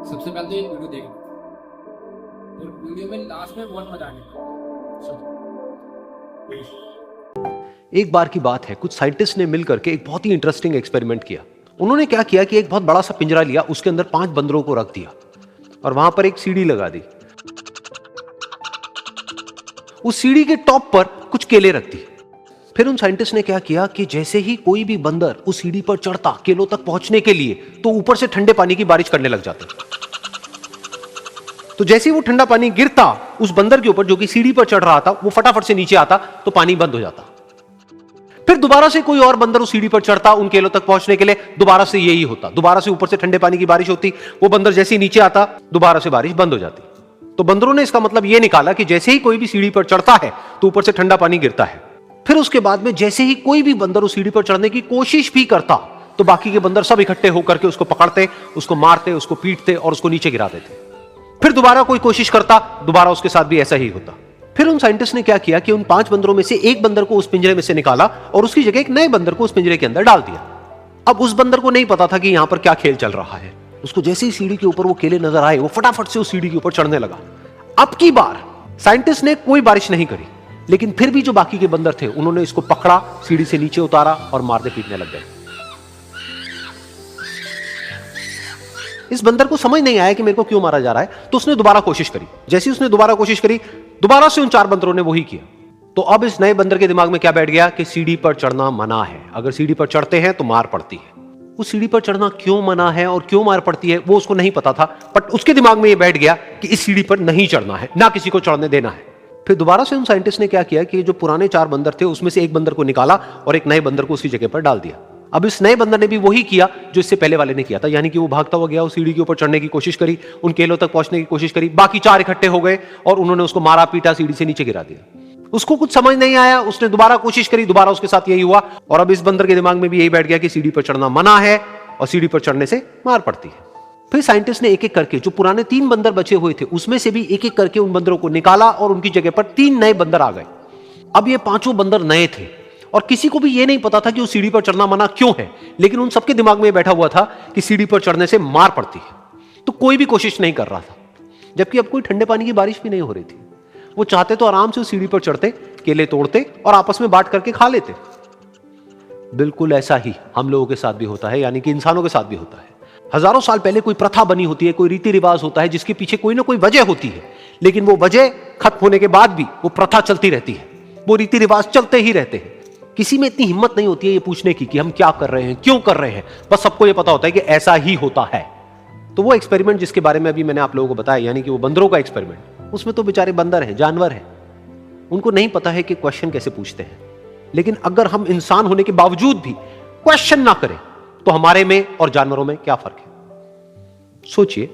सबसे पहले तो ये वीडियो देखना और वीडियो में लास्ट में बहुत मजा आने वाला। एक बार की बात है, कुछ साइंटिस्ट ने मिलकर के एक बहुत ही इंटरेस्टिंग एक्सपेरिमेंट किया। उन्होंने क्या किया कि एक बहुत बड़ा सा पिंजरा लिया, उसके अंदर 5 बंदरों को रख दिया और वहां पर एक सीढ़ी लगा दी। उस सीढ़ी के टॉप पर कुछ केले रख दिए। फिर उन साइंटिस्ट ने क्या किया कि जैसे ही कोई भी बंदर उस सीढ़ी पर चढ़ता केलों तक पहुंचने के लिए, तो ऊपर से ठंडे पानी की बारिश करने लग जाते। तो जैसे ही वो ठंडा पानी गिरता उस बंदर के ऊपर जो कि सीढ़ी पर चढ़ रहा था, वो फटाफट से नीचे आता तो पानी बंद हो जाता। फिर दोबारा से कोई और बंदर उस सीढ़ी पर चढ़ता उन केलों तक पहुंचने के लिए, दोबारा से यही होता। दोबारा से ऊपर से ठंडे पानी की बारिश होती, वो बंदर जैसे ही नीचे आता दोबारा से बारिश बंद हो जाती। तो बंदरों ने इसका मतलब यह निकाला कि जैसे ही कोई भी सीढ़ी पर चढ़ता है तो ऊपर से ठंडा पानी गिरता है। फिर उसके बाद में जैसे ही कोई भी बंदर उस सीढ़ी पर चढ़ने की कोशिश भी करता तो बाकी के बंदर सब इकट्ठे होकर के उसको पकड़ते, उसको मारते, उसको पीटते और उसको नीचे गिरा देते। फिर दोबारा कोई कोशिश करता, दोबारा उसके साथ भी ऐसा ही होता। फिर उन साइंटिस्ट ने क्या किया कि उन 5 बंदरों में से एक बंदर को उस पिंजरे में से निकाला और उसकी जगह एक नए बंदर को उस पिंजरे के अंदर डाल दिया। अब उस बंदर को नहीं पता था कि यहां पर क्या खेल चल रहा है। उसको जैसे ही सीढ़ी के ऊपर वो केले नजर आए, वो फटाफट से उस सीढ़ी के ऊपर चढ़ने लगा। अब की बार साइंटिस्ट ने कोई बारिश नहीं करी, लेकिन फिर भी जो बाकी के बंदर थे उन्होंने इसको पकड़ा, सीढ़ी से नीचे उतारा और मारने पीटने लग गए। इस बंदर को समझ नहीं आया कि मेरे को क्यों मारा जा रहा है, तो उसने दोबारा कोशिश करी। जैसे ही उसने दोबारा कोशिश करी, दोबारा से उन 4 बंदरों ने वही किया। तो अब इस नए बंदर के दिमाग में क्या बैठ गया कि सीढ़ी पर चढ़ना मना है, अगर सीढ़ी पर चढ़ते हैं तो मार पड़ती है। उस सीढ़ी पर चढ़ना क्यों मना है और क्यों मार पड़ती है वो उसको नहीं पता था, बट उसके दिमाग में ये बैठ गया कि इस सीढ़ी पर नहीं चढ़ना है, ना किसी को चढ़ने देना है। फिर दोबारा से उन साइंटिस्ट ने क्या किया कि जो पुराने 4 बंदर थे उसमें से एक बंदर को निकाला और एक नए बंदर को उसी जगह पर डाल दिया। अब इस नए बंदर ने भी वही किया जो इससे पहले वाले ने किया था, यानी कि वो भागता हुआ गया, उस सीढ़ी के ऊपर चढ़ने की कोशिश करी, उन केलों तक पहुंचने की कोशिश करी। बाकी 4 इकट्ठे हो गए और उन्होंने उसको मारा पीटा, सीढ़ी से नीचे गिरा दिया। उसको कुछ समझ नहीं आया, उसने दोबारा कोशिश करी, दोबारा उसके साथ यही हुआ। और अब इस बंदर के दिमाग में भी यही बैठ गया कि सीढ़ी पर चढ़ना मना है और सीढ़ी पर चढ़ने से मार पड़ती है। फिर साइंटिस्ट ने एक एक करके जो पुराने 3 बंदर बचे हुए थे उसमें से भी एक एक करके उन बंदरों को निकाला और उनकी जगह पर 3 नए बंदर आ गए। अब ये 5 बंदर नए थे और किसी को भी ये नहीं पता था कि उस सीढ़ी पर चढ़ना मना क्यों है, लेकिन उन सबके दिमाग में बैठा हुआ था कि सीढ़ी पर चढ़ने से मार पड़ती है। तो कोई भी कोशिश नहीं कर रहा था, जबकि अब कोई ठंडे पानी की बारिश भी नहीं हो रही थी। वो चाहते तो आराम से उस सीढ़ी पर चढ़ते, केले तोड़ते और आपस में बांट करके खा लेते। बिल्कुल ऐसा ही हम लोगों के साथ भी होता है, यानी कि इंसानों के साथ भी होता है। हजारों साल पहले कोई प्रथा बनी होती है, कोई रीति रिवाज होता है जिसके पीछे कोई ना कोई वजह होती है, लेकिन वो वजह खत्म होने के बाद भी वो प्रथा चलती रहती है, वो रीति रिवाज चलते ही रहते हैं। किसी में इतनी हिम्मत नहीं होती है ये पूछने की कि हम क्या कर रहे हैं, क्यों कर रहे हैं, बस सबको ये पता होता है कि ऐसा ही होता है। तो वो एक्सपेरिमेंट जिसके बारे में अभी मैंने आप लोगों को बताया, यानी कि वो बंदरों का एक्सपेरिमेंट, उसमें तो बेचारे बंदर हैं, जानवर हैं, उनको नहीं पता है कि क्वेश्चन कैसे पूछते हैं। लेकिन अगर हम इंसान होने के बावजूद भी क्वेश्चन ना करें तो हमारे में और जानवरों में क्या फर्क है? सोचिए।